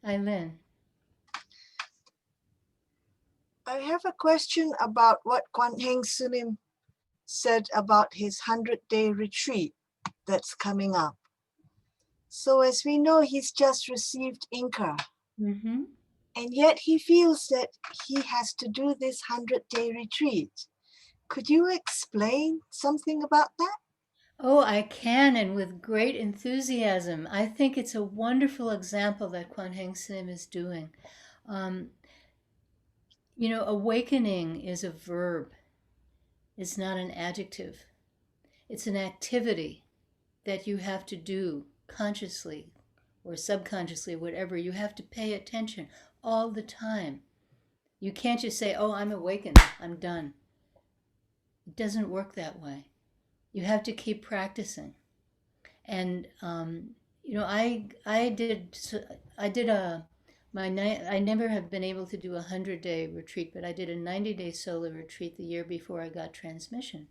Eileen. I have a question about what Kwan Heng Sunim said about his 100-day retreat that's coming up. So as we know, he's just received Inca, Mm-hmm. and yet he feels that he has to do this 100-day retreat. Could you explain something about that? Oh, I can, and with great enthusiasm. I think it's a wonderful example that Kwan Heng Sim is doing. Um, awakening is a verb, it's not an adjective. It's an activity that you have to do consciously or subconsciously, whatever. You have to pay attention all the time. You can't just say, oh, I'm awakened, I'm done. It doesn't work that way. You have to keep practicing. And I did a my I never have been able to do a 100-day retreat, but I did a 90-day solo retreat the year before I got transmission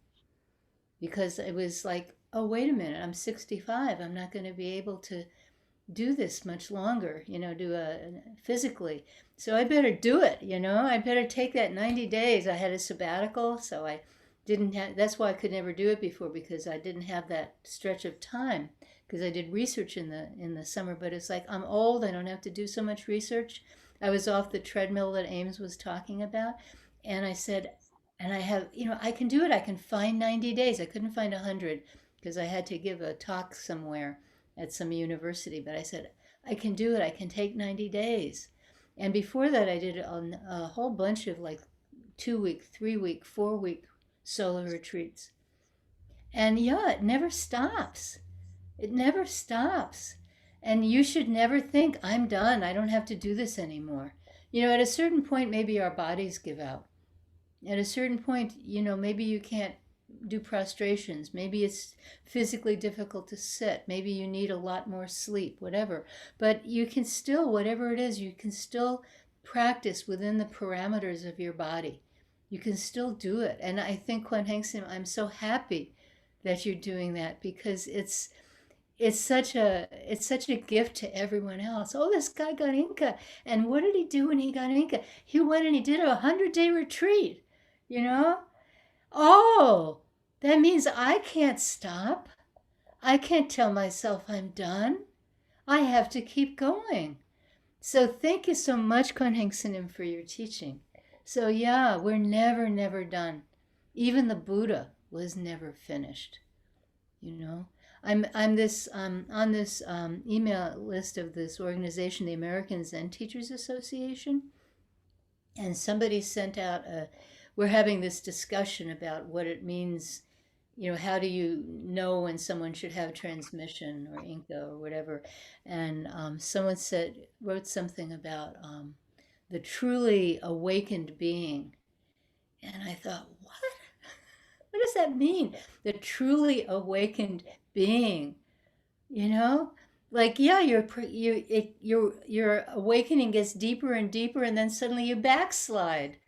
because it was like, oh, wait a minute, I'm 65. I'm not going to be able to do this much longer, do a physically. So I better do it, I better take that 90 days. I had a sabbatical, so I didn't have, that's why I could never do it before because I didn't have that stretch of time because I did research in the summer, but it's like I'm old, I don't have to do so much research. I was off the treadmill that Ames was talking about, and I said, and I have, I can do it. I can find 90 days. I couldn't find 100 because I had to give a talk somewhere at some university, but I said, I can do it. I can take 90 days. And before that, I did a whole bunch of like 2 week, 3 week, 4 week solo retreats. And yeah, it never stops. It never stops. And you should never think, I'm done. I don't have to do this anymore. At a certain point, maybe our bodies give out. At a certain point, maybe you can't do prostrations. Maybe it's physically difficult to sit. Maybe you need a lot more sleep, whatever. But you can still, whatever it is, you can still practice within the parameters of your body. You can still do it. And I think Kwan Heng Sim, I'm so happy that you're doing that because it's such a gift to everyone else. Oh, this guy got Inca. And what did he do when he got Inca? He went and he did a 100-day retreat, you know? Oh, that means I can't stop. I can't tell myself I'm done. I have to keep going. So thank you so much, Kwan for your teaching. So yeah, we're never, never done. Even the Buddha was never finished. You know, I'm this on this email list of this organization, the American Zen Teachers Association, and somebody sent out a. We're having this discussion about what it means. How do you know when someone should have transmission or Inca or whatever? And someone wrote something about the truly awakened being, and I thought, what? What does that mean? The truly awakened being, you know? Like, yeah, your awakening gets deeper and deeper, and then suddenly you backslide,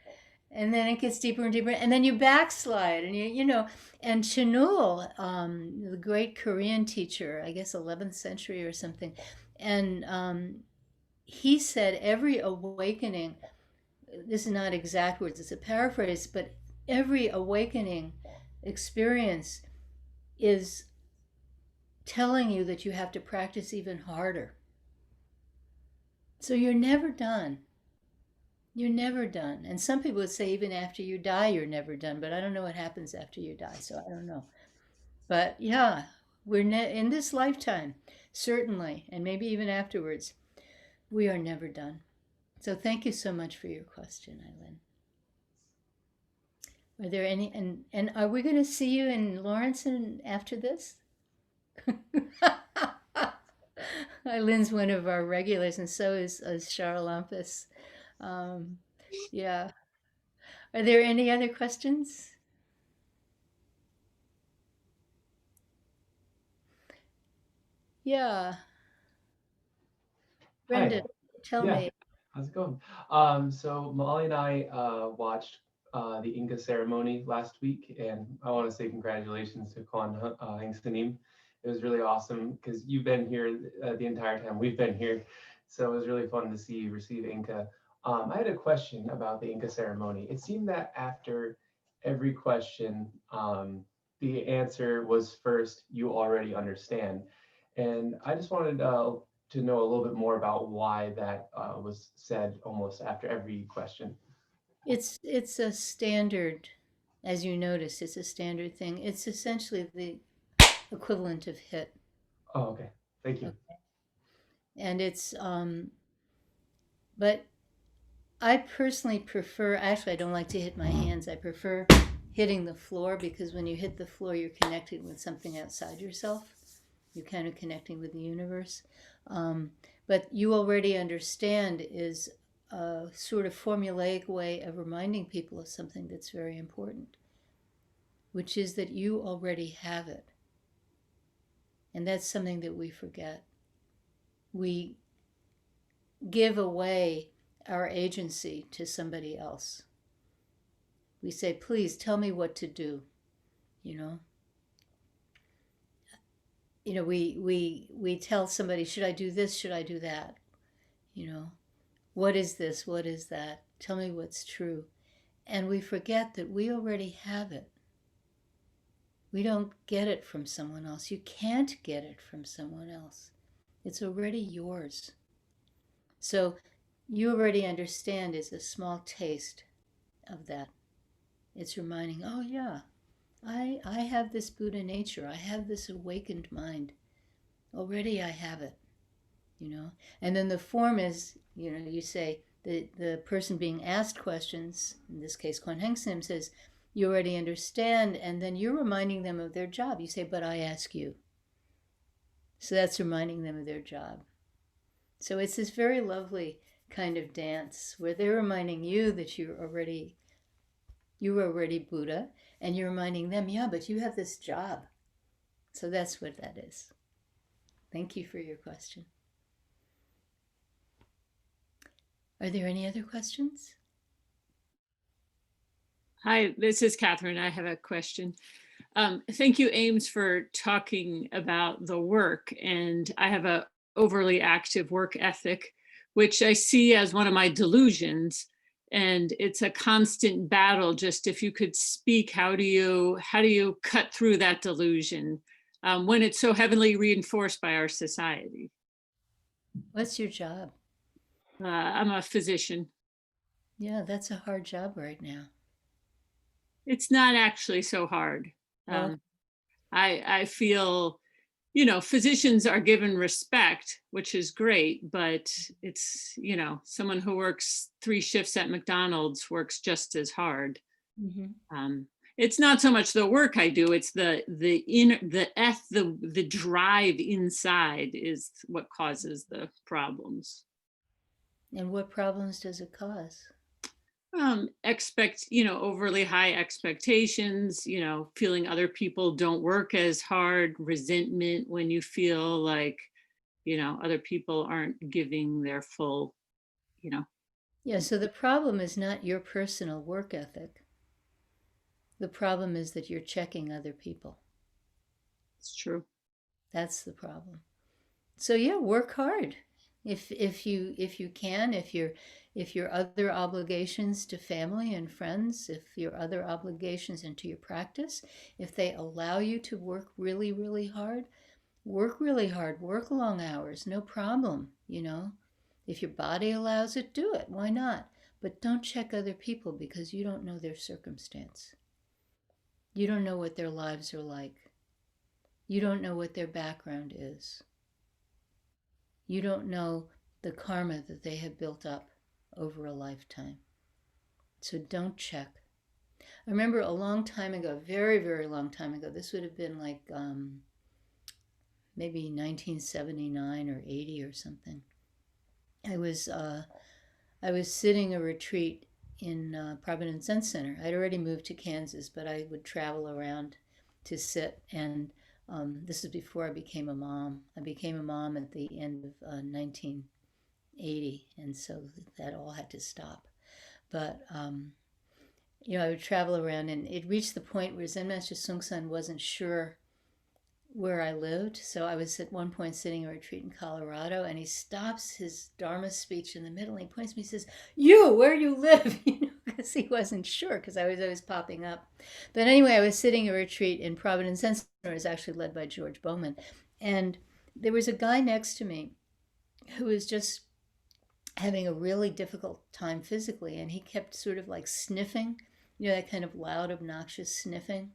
and then it gets deeper and deeper, and then you backslide, and and Chinul, the great Korean teacher, I guess 11th century or something, and he said every awakening, this is not exact words, it's a paraphrase, but every awakening experience is telling you that you have to practice even harder. So you're never done. You're never done. And some people would say even after you die, you're never done. But I don't know what happens after you die, so I don't know. But yeah, in this lifetime, certainly, and maybe even afterwards, we are never done. So thank you so much for your question, Eileen. Are there any, and are we going to see you in Lawrence after this? Eileen's one of our regulars, and so is Charles Lampus. Um, yeah. Are there any other questions? Yeah. Hi. Brendan, tell Yeah. me. How's it going? So Molly and I watched the Inca ceremony last week, and I want to say congratulations to Kwan Heng Sanim. It was really awesome because you've been here the entire time we've been here, So it was really fun to see you receive Inca. I had a question about the Inca ceremony. It seemed that after every question, the answer was first, you already understand. And I just wanted to know a little bit more about why that was said almost after every question. It's a standard, as you notice, it's a standard thing. It's essentially the equivalent of hit. Oh, okay. Thank you. Okay. And but I personally prefer, actually, I don't like to hit my hands. I prefer hitting the floor because when you hit the floor, you're connecting with something outside yourself. You're kind of connecting with the universe. But you already understand is a sort of formulaic way of reminding people of something that's very important, which is that you already have it. And that's something that we forget. We give away our agency to somebody else. We say, please tell me what to do, you know. We tell somebody, should I do this? Should I do that? You know, what is this? What is that? Tell me what's true. And we forget that we already have it. We don't get it from someone else. You can't get it from someone else. It's already yours. So you already understand is a small taste of that. It's reminding, oh yeah, I have this Buddha nature. I have this awakened mind. Already I have it, you know. And then the form is, you say, the person being asked questions, in this case, Kwan Heng Sim says, you already understand, and then you're reminding them of their job. You say, but I ask you. So that's reminding them of their job. So it's this very lovely kind of dance where they're reminding you that you're already Buddha, and you're reminding them, yeah, but you have this job. So that's what that is. Thank you for your question. Are there any other questions? Hi, this is Catherine. I have a question. Thank you, Ames, for talking about the work. And I have a overly active work ethic, which I see as one of my delusions. And it's a constant battle. Just if you could speak, how do you cut through that delusion when it's so heavily reinforced by our society? What's your job? I'm a physician. Yeah, that's a hard job right now. It's not actually so hard. Oh. I feel, physicians are given respect, which is great, but it's, someone who works 3 shifts at McDonald's works just as hard. Mm-hmm. It's not so much the work I do; it's the drive inside is what causes the problems. And what problems does it cause? Overly high expectations, feeling other people don't work as hard, resentment when you feel like, other people aren't giving their full, Yeah, so the problem is not your personal work ethic. The problem is that you're checking other people. It's true. That's the problem. So yeah, work hard. If you can, if your other obligations to family and friends, if your other obligations into your practice, if they allow you to work really, really hard, work really hard, work long hours, no problem, If your body allows it, do it. Why not? But don't check other people because you don't know their circumstance. You don't know what their lives are like. You don't know what their background is. You don't know the karma that they have built up over a lifetime. So don't check. I remember a long time ago, very, very long time ago, this would have been like maybe 1979 or 80 or something. I was sitting a retreat in Providence Zen Center. I'd already moved to Kansas, but I would travel around to sit. And this is before I became a mom. I became a mom at the end of 1980, and so that all had to stop. But I would travel around, and it reached the point where Zen Master Sung San wasn't sure where I lived. So I was at one point sitting a retreat in Colorado, and he stops his Dharma speech in the middle. And he points to me and says, "You, where you live?" Because he wasn't sure, because I was always popping up. But anyway, I was sitting a retreat in Providence. Zen Center. It was actually led by George Bowman, and there was a guy next to me who was just having a really difficult time physically, and he kept sort of like sniffing, that kind of loud, obnoxious sniffing,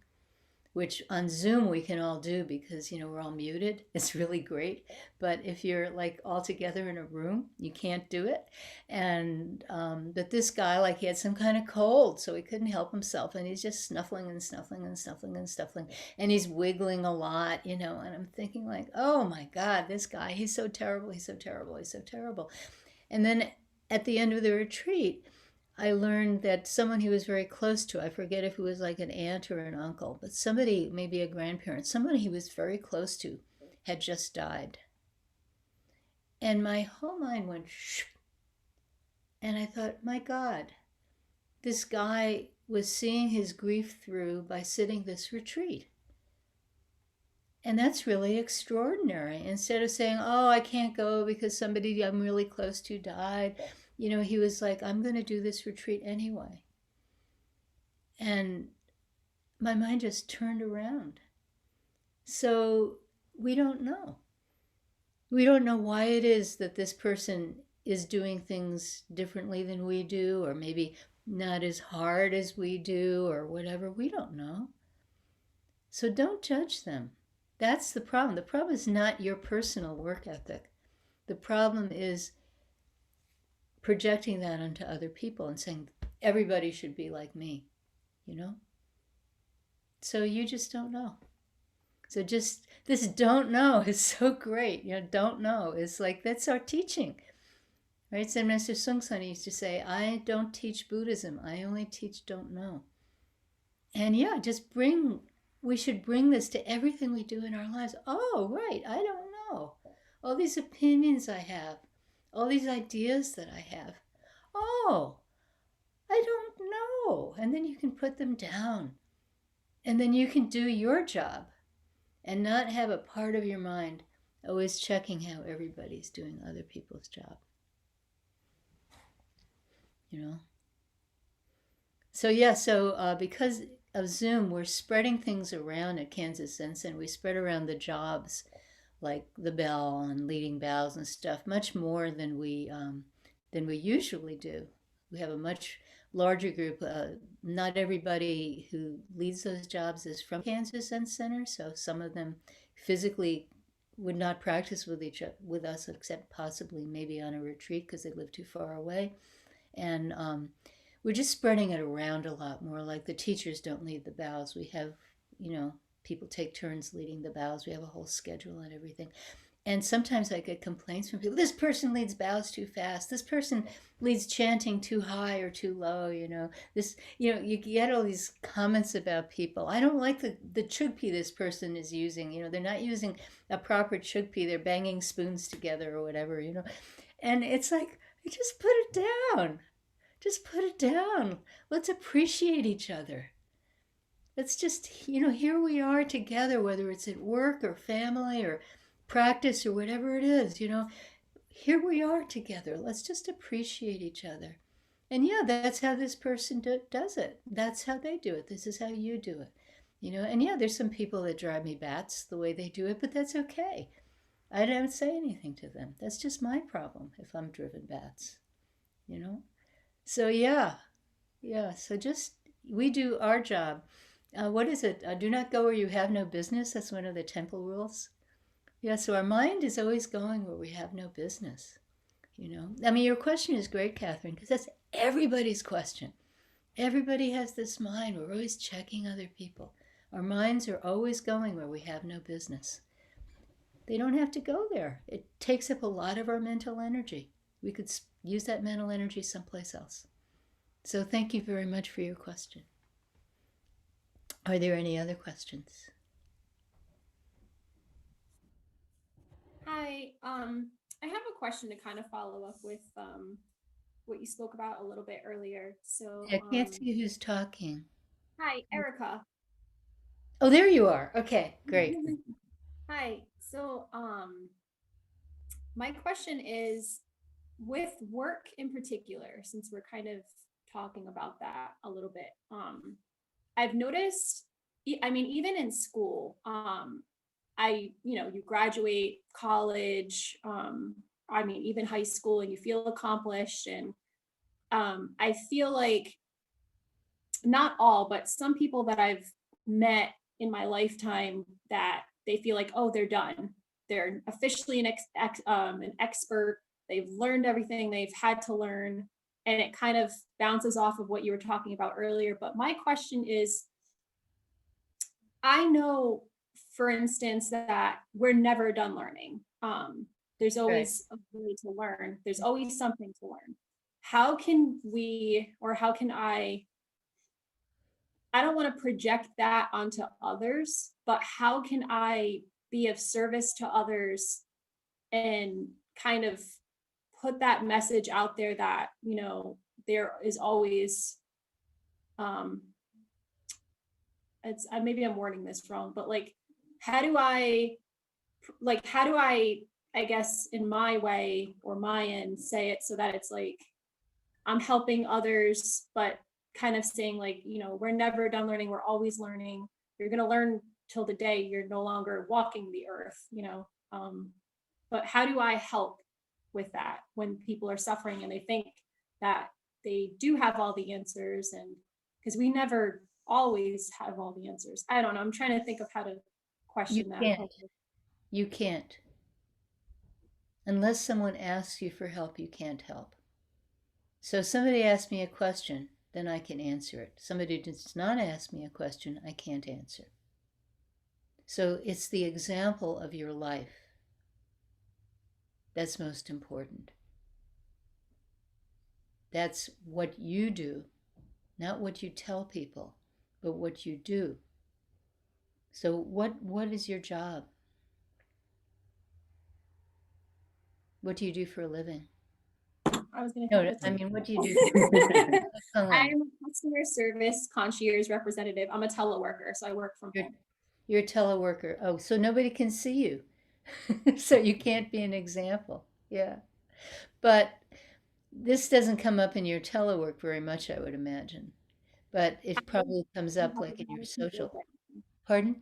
which on Zoom we can all do because, we're all muted. It's really great. But if you're like all together in a room, you can't do it. And, but this guy, like, he had some kind of cold, so he couldn't help himself. And he's just snuffling and snuffling and snuffling and snuffling. And he's wiggling a lot, and I'm thinking, like, oh my God, this guy, he's so terrible. He's so terrible. He's so terrible. And then at the end of the retreat, I learned that someone he was very close to, I forget if it was like an aunt or an uncle, but somebody, maybe a grandparent, someone he was very close to had just died. And my whole mind went shh. And I thought, my God, this guy was seeing his grief through by sitting this retreat. And that's really extraordinary. Instead of saying, oh, I can't go because somebody I'm really close to died, he was like, I'm going to do this retreat anyway. And my mind just turned around. So we don't know. We don't know why it is that this person is doing things differently than we do, or maybe not as hard as we do, or whatever. We don't know. So don't judge them. That's the problem. The problem is not your personal work ethic. The problem is projecting that onto other people and saying, everybody should be like me, So you just don't know. So just this don't know is so great. Don't know is like, that's our teaching, right? Zen Master Sung San used to say, I don't teach Buddhism. I only teach don't know. And yeah, we should bring this to everything we do in our lives. Oh, right, I don't know. All these opinions I have, all these ideas that I have. Oh, I don't know. And then you can put them down. And then you can do your job and not have a part of your mind always checking how everybody's doing other people's job. So yeah, because of Zoom, we're spreading things around at Kansas Zen. We spread around the jobs, like the bell and leading bows and stuff, much more than we usually do. We have a much larger group. Not everybody who leads those jobs is from Kansas Zen Center, so some of them physically would not practice with us, except possibly maybe on a retreat because they live too far away. And we're just spreading it around a lot more. Like the teachers don't lead the bows. We have, people take turns leading the bows. We have a whole schedule and everything. And sometimes I get complaints from people. This person leads bows too fast. This person leads chanting too high or too low. You get all these comments about people. I don't like the chugpi this person is using. They're not using a proper chugpi. They're banging spoons together or whatever. And it's like, just put it down. Just put it down. Let's appreciate each other. Let's just, here we are together, whether it's at work or family or practice or whatever it is, here we are together. Let's just appreciate each other. And yeah, that's how this person does it. That's how they do it. This is how you do it. And yeah, there's some people that drive me bats the way they do it, but that's okay. I don't say anything to them. That's just my problem if I'm driven bats, So yeah. So just, we do our job. What is it? Do not go where you have no business. That's one of the temple rules. Yeah, so our mind is always going where we have no business. I mean, your question is great, Catherine, because that's everybody's question. Everybody has this mind. We're always checking other people. Our minds are always going where we have no business. They don't have to go there. It takes up a lot of our mental energy. We could use that mental energy someplace else. So thank you very much for your question. Are there any other questions? Hi, I have a question to kind of follow up with what you spoke about a little bit earlier. So, I can't see who's talking. hi, Erica. Oh, there you are. Okay, great. Hi. So, my question is with work in particular, since we're kind of talking about that a little bit, I've noticed, I mean, even in school, you graduate college, I mean, even high school, and you feel accomplished. And I feel like not all, but some people that I've met in my lifetime that they feel like, oh, they're done. They're officially an expert. They've learned everything they've had to learn. And it kind of bounces off of what you were talking about earlier. But my question is, I know, for instance, that we're never done learning. There's Right. always a way to learn. There's always something to learn. How can we, or how can I don't want to project that onto others, but how can I be of service to others and kind of put that message out there that, there is always, um, maybe I'm wording this wrong, but like, how do I, I guess in my way or my end, say it so that it's like, I'm helping others, but kind of saying like, we're never done learning. We're always learning. You're going to learn till the day you're no longer walking the earth. But how do I help with that when people are suffering and they think that they do have all the answers? And because we never always have all the answers. I don't know. I'm trying to think of how to You question that. can't. You can't. Unless someone asks you for help, you can't help. So if somebody asks me a question, then I can answer it. Somebody does not ask me a question, I can't answer. So it's the example of your life that's most important. That's what you do, not what you tell people, but what you do. So what is your job? What do you do for a living? I was going to No, think I of mean, what do you do for a living? I'm a customer service concierge representative. I'm a teleworker, so I work from You're, home. you're a teleworker. Oh, so nobody can see you. So you can't be an example. Yeah. But this doesn't come up in your telework very much, I would imagine. But I it probably comes up have like in a lot your of people social. that Pardon?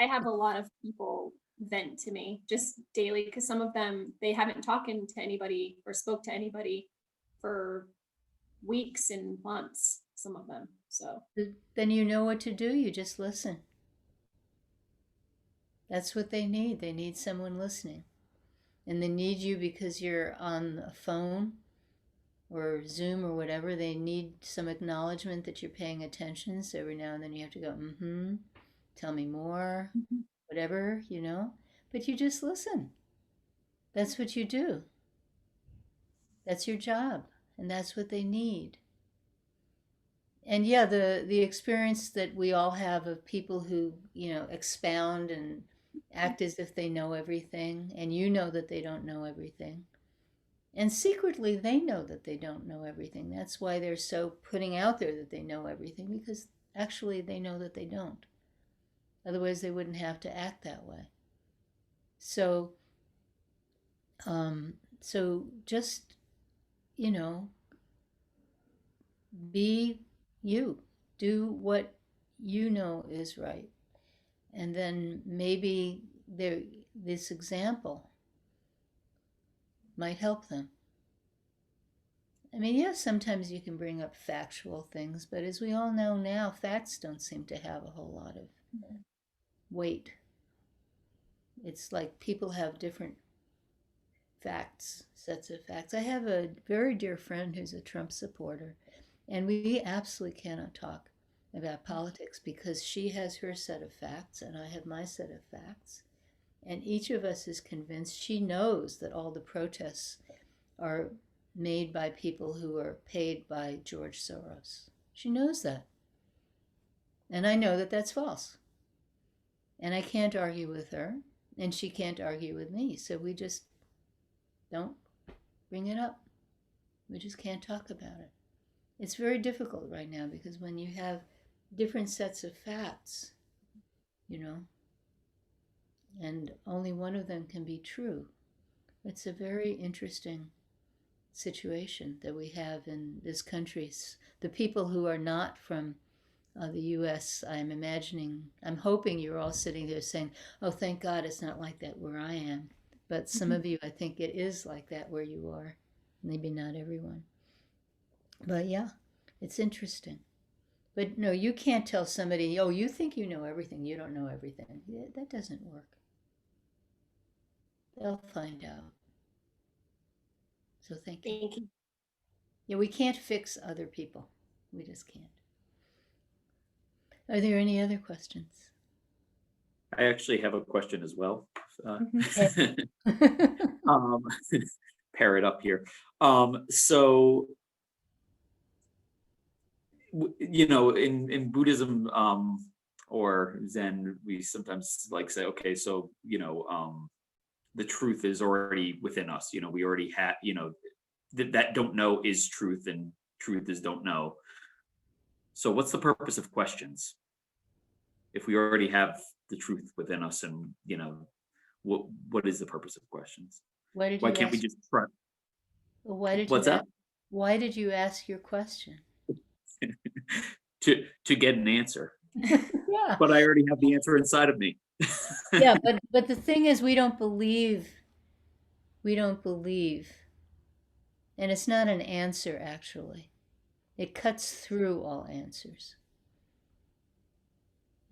I have a lot of people vent to me just daily because some of them they haven't talked to anybody or spoke to anybody for weeks and months. Some of them. So Then you know what to do. You just listen. That's what they need. They need someone listening. And they need you because you're on a phone or Zoom or whatever. They need some acknowledgement that you're paying attention. So every now and then you have to go, tell me more, Mhm. whatever. But you just listen. That's what you do. That's your job. And that's what they need. And yeah, the experience that we all have of people who, expound and act as if they know everything, and you know that they don't know everything. And secretly, they know that they don't know everything. That's why they're so putting out there that they know everything, because actually they know that they don't. Otherwise, they wouldn't have to act that way. So, so just, you know, be you. Do what you know is right. And then maybe this example might help them. I mean, yes, sometimes you can bring up factual things, but as we all know now, facts don't seem to have a whole lot of weight. It's like people have different facts, sets of facts. I have a very dear friend who's a Trump supporter, and we absolutely cannot talk about politics because she has her set of facts and I have my set of facts. And each of us is convinced she knows that all the protests are made by people who are paid by George Soros. She knows that. And I know that that's false. And I can't argue with her, and she can't argue with me. So we just don't bring it up. We just can't talk about it. It's very difficult right now because when you have different sets of facts, you know, and only one of them can be true. It's a very interesting situation that we have in this country. The people who are not from the US, I'm hoping you're all sitting there saying, oh, thank God it's not like that where I am. But some of you, I think it is like that where you are. Maybe not everyone. But yeah, it's interesting. But no, you can't tell somebody, oh, you think you know everything. You don't know everything. That doesn't work. They'll find out. So thank you. Thank you. Yeah, we can't fix other people. We just can't. Are there any other questions? I actually have a question as well. Um, pair it up here. So, in Buddhism or Zen, we sometimes like say, okay, so the truth is already within us. We already have, that don't know is truth, and truth is don't know. So, what's the purpose of questions? If we already have the truth within us, and what is the purpose of questions? Why can't we just try? What's that? Why did you ask your question? to get an answer. Yeah. But I already have the answer inside of me. Yeah, but the thing is, we don't believe, and it's not an answer actually. It cuts through all answers.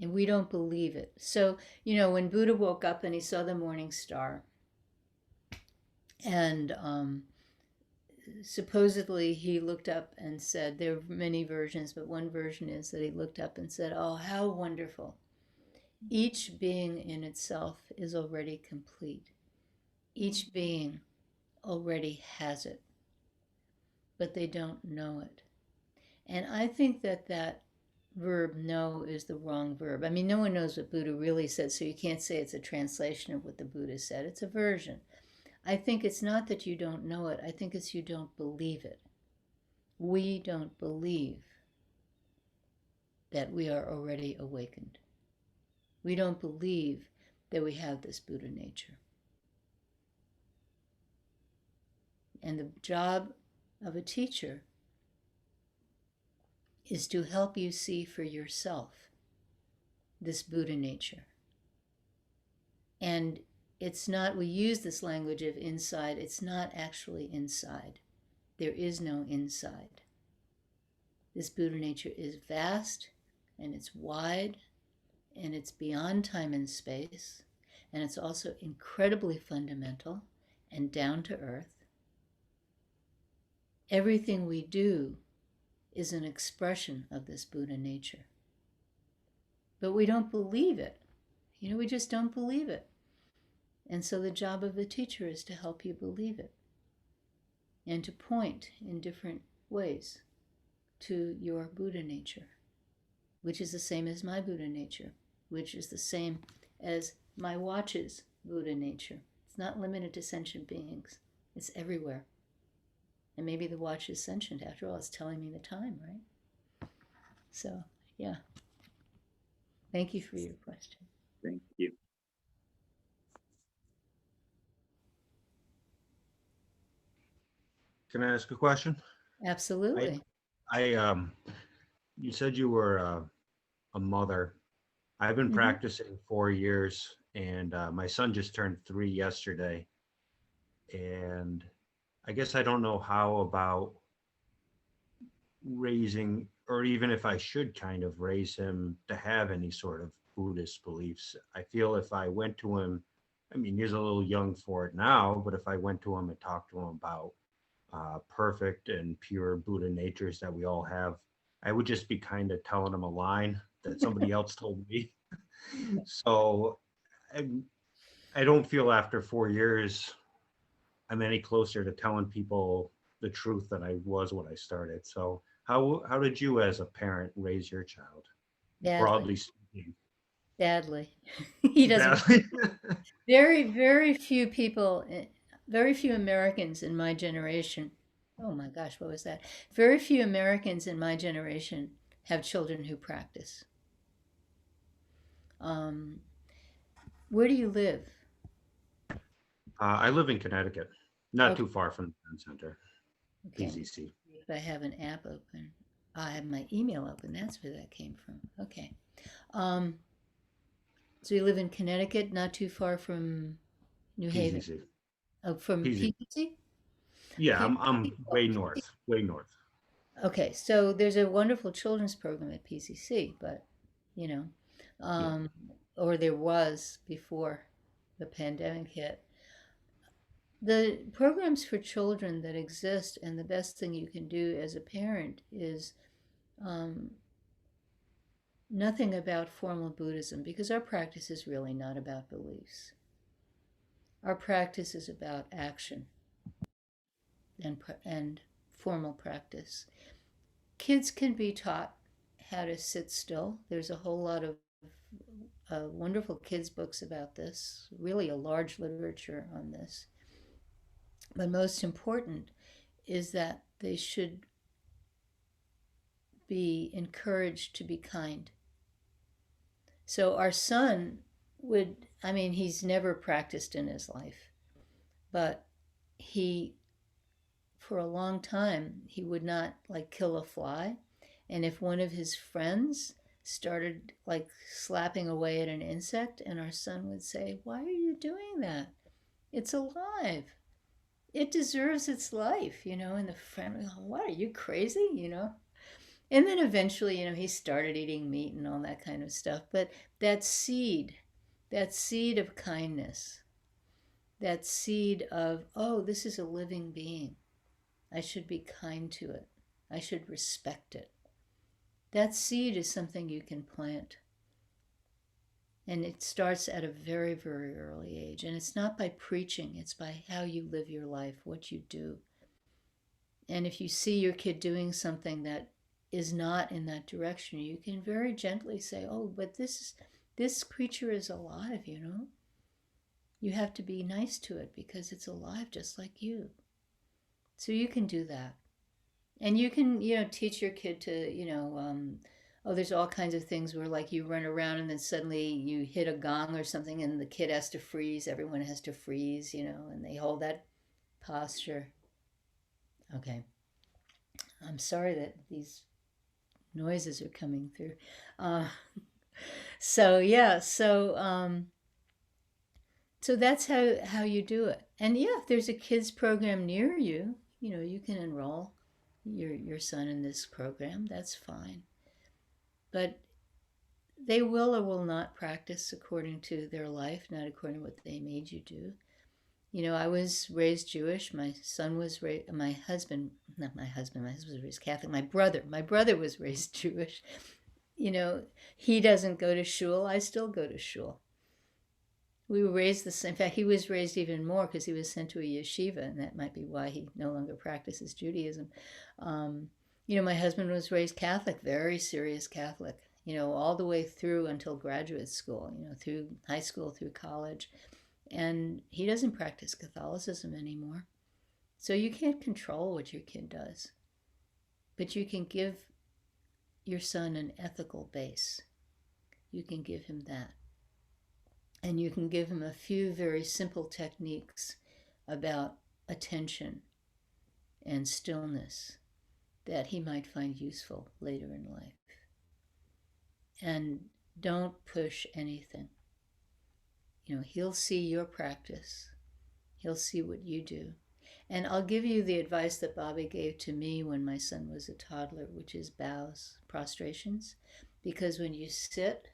And we don't believe it. So, when Buddha woke up and he saw the morning star, and supposedly he looked up and said, there are many versions, but one version is that he looked up and said, oh, how wonderful. Each being in itself is already complete. Each being already has it, but they don't know it. And I think that verb know is the wrong verb. I mean, no one knows what Buddha really said, so you can't say it's a translation of what the Buddha said. It's a version. I think it's not that you don't know it. I think it's you don't believe it. We don't believe that we are already awakened. We don't believe that we have this Buddha nature. And the job of a teacher is to help you see for yourself this Buddha nature. And it's not, we use this language of inside, it's not actually inside. There is no inside. This Buddha nature is vast, and it's wide, and it's beyond time and space, and it's also incredibly fundamental and down to earth. Everything we do is an expression of this Buddha nature. But we don't believe it. We just don't believe it. And so the job of the teacher is to help you believe it and to point in different ways to your Buddha nature, which is the same as my Buddha nature, which is the same as my watch's Buddha nature. It's not limited to sentient beings. It's everywhere. And maybe the watch is sentient. After all, it's telling me the time, right? So, yeah. Thank you for your question. Thank you. Can I ask a question? Absolutely. You said you were a mother. I've been practicing 4 years, and my son just turned 3 yesterday. And I guess I don't know how about raising, or even if I should kind of raise him to have any sort of Buddhist beliefs. I feel if I went to him, I mean, he's a little young for it now, but if I went to him and talked to him about perfect and pure Buddha natures that we all have, I would just be kind of telling him a line that somebody else told me. So I don't feel after 4 years I'm any closer to telling people the truth than I was when I started. So how did you as a parent raise your child? Badly. Broadly speaking. Badly. He doesn't. Badly. Very few people, very few Americans in my generation. Oh my gosh, what was that? Very few Americans in my generation have children who practice. Where do you live? I live in Connecticut, not Okay. too far from the Zen Center, Okay. PZC. If I have an app open, I have my email open. That's where that came from. Okay. Um, so you live in Connecticut, not too far from New Haven. PZC. Oh, from PZ. PCC? Yeah, P- I'm way north, way north. Okay, so there's a wonderful children's program at PCC, but you know, Yeah. um, or there was before the pandemic hit. The programs for children that exist, and the best thing you can do as a parent is um, nothing about formal Buddhism, because our practice is really not about beliefs. Our practice is about action and formal practice. Kids can be taught how to sit still. There's a whole lot of wonderful kids' books about this, really a large literature on this. But most important is that they should be encouraged to be kind. So our son would, I mean, he's never practiced in his life, but he, for a long time, he would not like kill a fly. And if one of his friends started like slapping away at an insect, and our son would say, "Why are you doing that? It's alive. It deserves its life," And the friend would go, "What, are you crazy?" And then eventually, he started eating meat and all that kind of stuff. But that seed of kindness, that seed of, oh, this is a living being. I should be kind to it. I should respect it. That seed is something you can plant. And it starts at a very, very early age. And it's not by preaching, it's by how you live your life, what you do. And if you see your kid doing something that is not in that direction, you can very gently say, "Oh, but this creature is alive, You have to be nice to it because it's alive just like you." So you can do that. And you can, teach your kid to, oh, there's all kinds of things where like you run around and then suddenly you hit a gong or something and the kid has to freeze. Everyone has to freeze, and they hold that posture. Okay. I'm sorry that these noises are coming through. Uh, so yeah, so that's how you do it. And yeah, if there's a kids program near you, you can enroll your son in this program. That's fine. But they will or will not practice according to their life, not according to what they made you do. I was raised Jewish. My son was raised, my husband was raised Catholic. My brother was raised Jewish. He doesn't go to shul. I still go to shul. We were raised the same. In fact, he was raised even more because he was sent to a yeshiva, and that might be why he no longer practices Judaism. My husband was raised Catholic, very serious Catholic, all the way through until graduate school, through high school, through college. And he doesn't practice Catholicism anymore. So you can't control what your kid does. But you can give your son an ethical base. You can give him that. And you can give him a few very simple techniques about attention and stillness that he might find useful later in life. And don't push anything. He'll see your practice. He'll see what you do. And I'll give you the advice that Bobby gave to me when my son was a toddler, which is bows, prostrations. Because when you sit,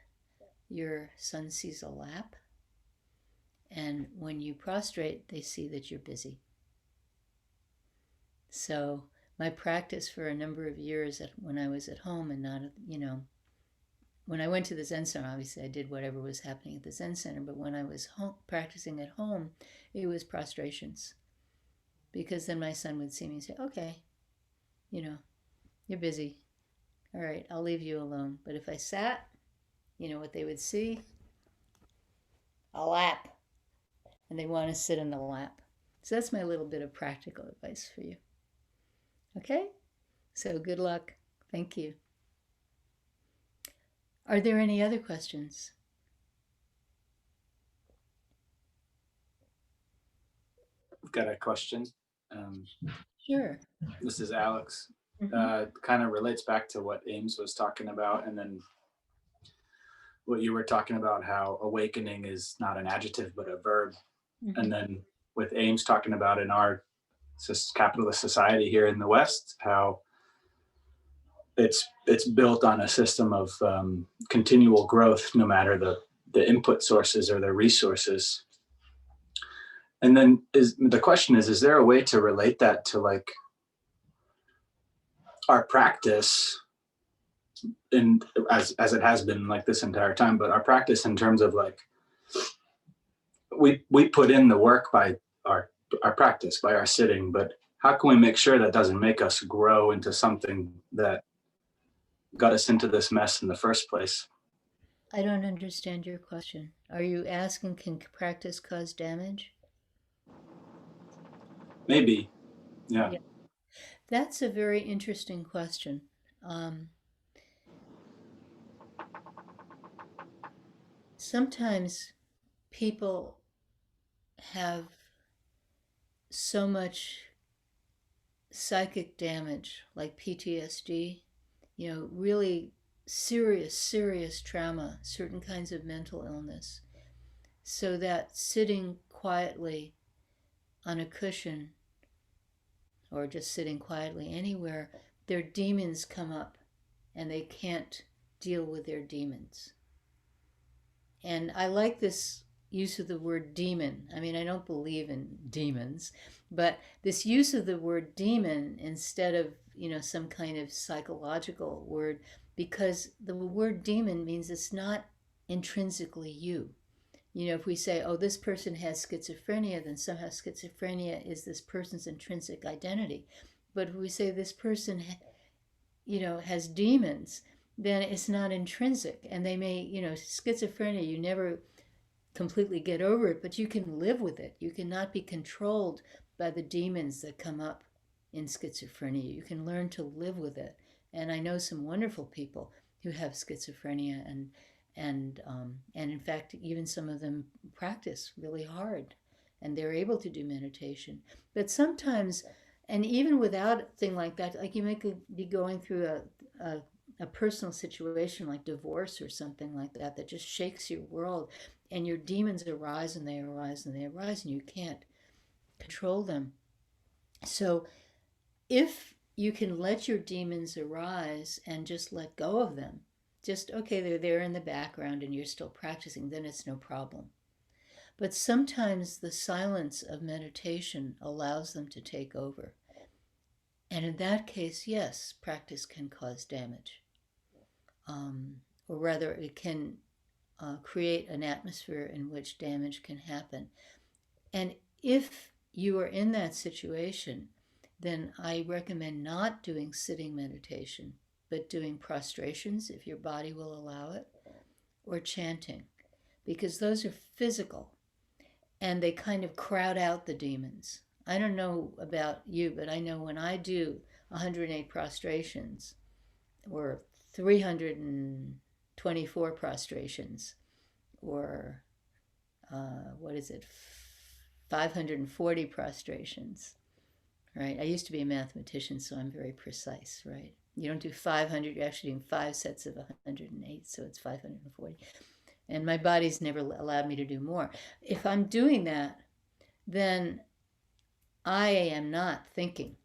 your son sees a lap. And when you prostrate, they see that you're busy. So my practice for a number of years when I was at home and not, when I went to the Zen Center, obviously I did whatever was happening at the Zen Center, but when I was practicing at home, it was prostrations. Because then my son would see me and say, "Okay, you're busy. All right, I'll leave you alone." But if I sat, what they would see? A lap. And they want to sit in the lap. So that's my little bit of practical advice for you. Okay? So good luck. Thank you. Are there any other questions? I've got a question. Sure. This is Alex. Mhm. Kind of relates back to what Ames was talking about, and then what you were talking about, how awakening is not an adjective but a verb. Mhm. And then with Ames talking about in our capitalist society here in the West, how it's built on a system of continual growth, no matter the input sources or the resources. And then the question is there a way to relate that to like our practice, in as it has been like this entire time, but our practice in terms of like we put in the work by our practice, by our sitting, but how can we make sure that doesn't make us grow into something that got us into this mess in the first place? I don't understand your question. Are you asking, can practice cause damage? Maybe, yeah. Yeah. That's a very interesting question. Sometimes people have so much psychic damage, like PTSD, really serious trauma, certain kinds of mental illness, so that sitting quietly on a cushion or just sitting quietly anywhere, their demons come up and they can't deal with their demons. And I like this use of the word demon. I mean, I don't believe in demons, but this use of the word demon instead of, some kind of psychological word, because the word demon means it's not intrinsically you. If we say, oh, this person has schizophrenia, then somehow schizophrenia is this person's intrinsic identity. But if we say this person, has demons, then it's not intrinsic. And they may, schizophrenia, you never completely get over it, but you can live with it. You cannot be controlled by the demons that come up in schizophrenia. You can learn to live with it. And I know some wonderful people who have schizophrenia, and in fact, even some of them practice really hard, and they're able to do meditation. But sometimes, and even without a thing like that, like you might be going through a personal situation like divorce or something like that that just shakes your world, and your demons arise and they arise and they arise, and you can't control them. So if you can let your demons arise and just let go of them, just okay, they're there in the background and you're still practicing, then it's no problem. But sometimes the silence of meditation allows them to take over. And in that case, yes, practice can cause damage. Or rather, it can create an atmosphere in which damage can happen. And if you are in that situation, then I recommend not doing sitting meditation, but doing prostrations if your body will allow it, or chanting, because those are physical and they kind of crowd out the demons. I don't know about you, but I know when I do 108 prostrations or 324 prostrations or what is it, 540 prostrations, right? I used to be a mathematician, so I'm very precise, right? You don't do 500, you're actually doing 5 sets of 108, so it's 540. And my body's never allowed me to do more. If I'm doing that, then I am not thinking.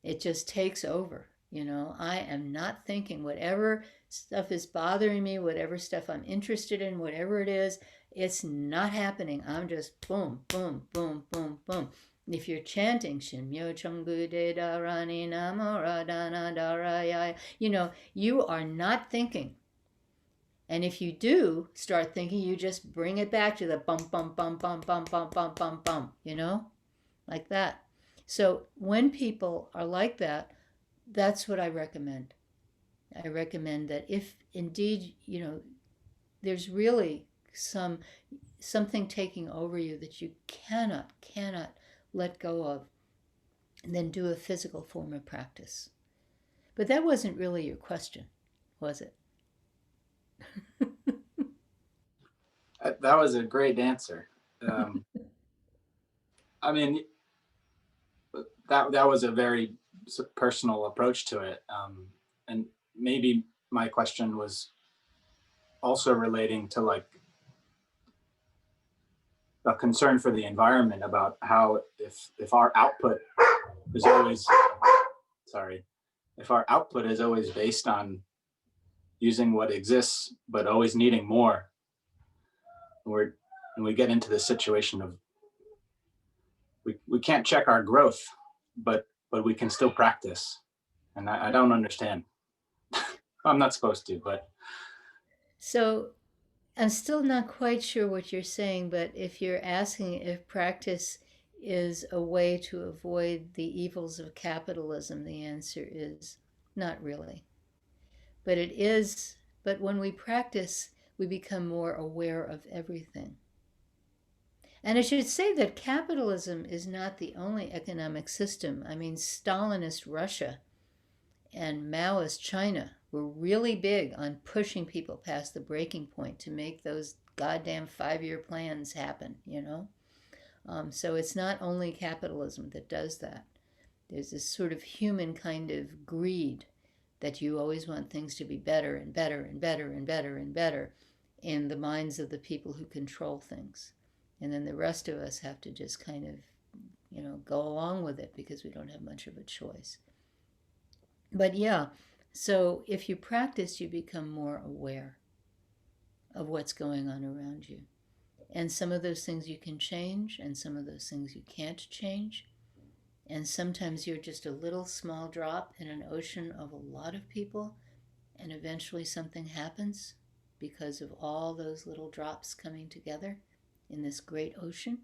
It just takes over. I am not thinking. Whatever stuff is bothering me, whatever stuff I'm interested in, whatever it is, it's not happening. I'm just boom, boom, boom, boom, boom. If you're chanting Shinmyo Chungbu De Darani Namo Radana Daraya, you are not thinking. And if you do start thinking, you just bring it back to the bum, bum, bum, bum, bum, bum, bum, bum, bum, like that. So when people are like that, that's what I recommend. I recommend that if indeed, there's really something taking over you that you cannot let go of, and then do a physical form of practice. But that wasn't really your question, was it? That was a great answer. I mean, that was a very personal approach to it, and maybe my question was also relating to like a concern for the environment about how if our output is always if our output is always based on using what exists but always needing more, and we get into this situation of we can't check our growth, but we can still practice, and I don't understand. I'm not supposed to, but So I'm still not quite sure what you're saying, but if you're asking if practice is a way to avoid the evils of capitalism, the answer is not really. But it is, but when we practice, we become more aware of everything. And I should say that capitalism is not the only economic system. I mean, Stalinist Russia and Maoist China were really big on pushing people past the breaking point to make those goddamn 5-year plans happen, you know? So it's not only capitalism that does that. There's this sort of human kind of greed that you always want things to be better and better and better and better and better in the minds of the people who control things. And then the rest of us have to just kind of, you know, go along with it because we don't have much of a choice. But yeah, so if you practice, you become more aware of what's going on around you. And some of those things you can change, and some of those things you can't change. And sometimes you're just a little small drop in an ocean of a lot of people, and eventually something happens because of all those little drops coming together in this great ocean.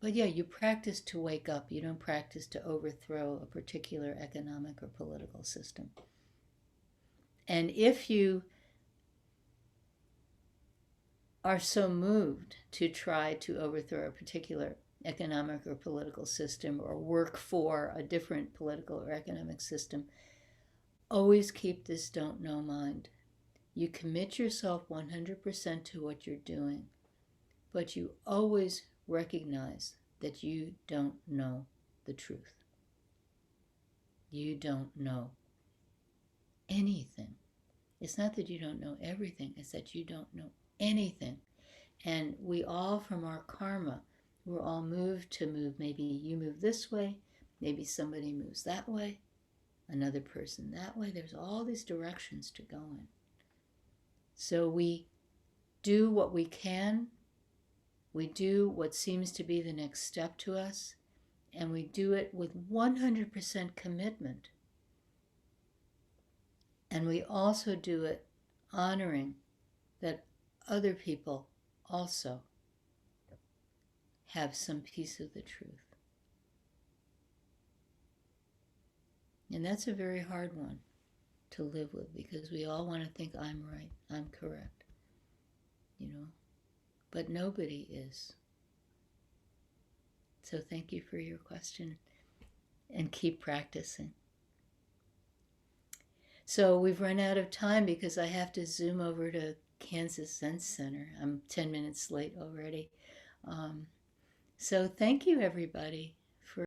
But yeah, you practice to wake up. You don't practice to overthrow a particular economic or political system. And if you are so moved to try to overthrow a particular economic or political system or work for a different political or economic system, always keep this don't know mind. You commit yourself 100% to what you're doing, but you always recognize that you don't know the truth. You don't know anything. It's not that you don't know everything, it's that you don't know anything. And we all, from our karma, we're all moved to move. Maybe you move this way, maybe somebody moves that way, another person that way. There's all these directions to go in. So we do what we can. We do what seems to be the next step to us, and we do it with 100% commitment. And we also do it honoring that other people also have some piece of the truth. And that's a very hard one to live with, because we all want to think I'm right, I'm correct, you know, but nobody is. So thank you for your question, and keep practicing. So we've run out of time because I have to zoom over to Kansas Zen Center. I'm 10 minutes late already. So thank you, everybody.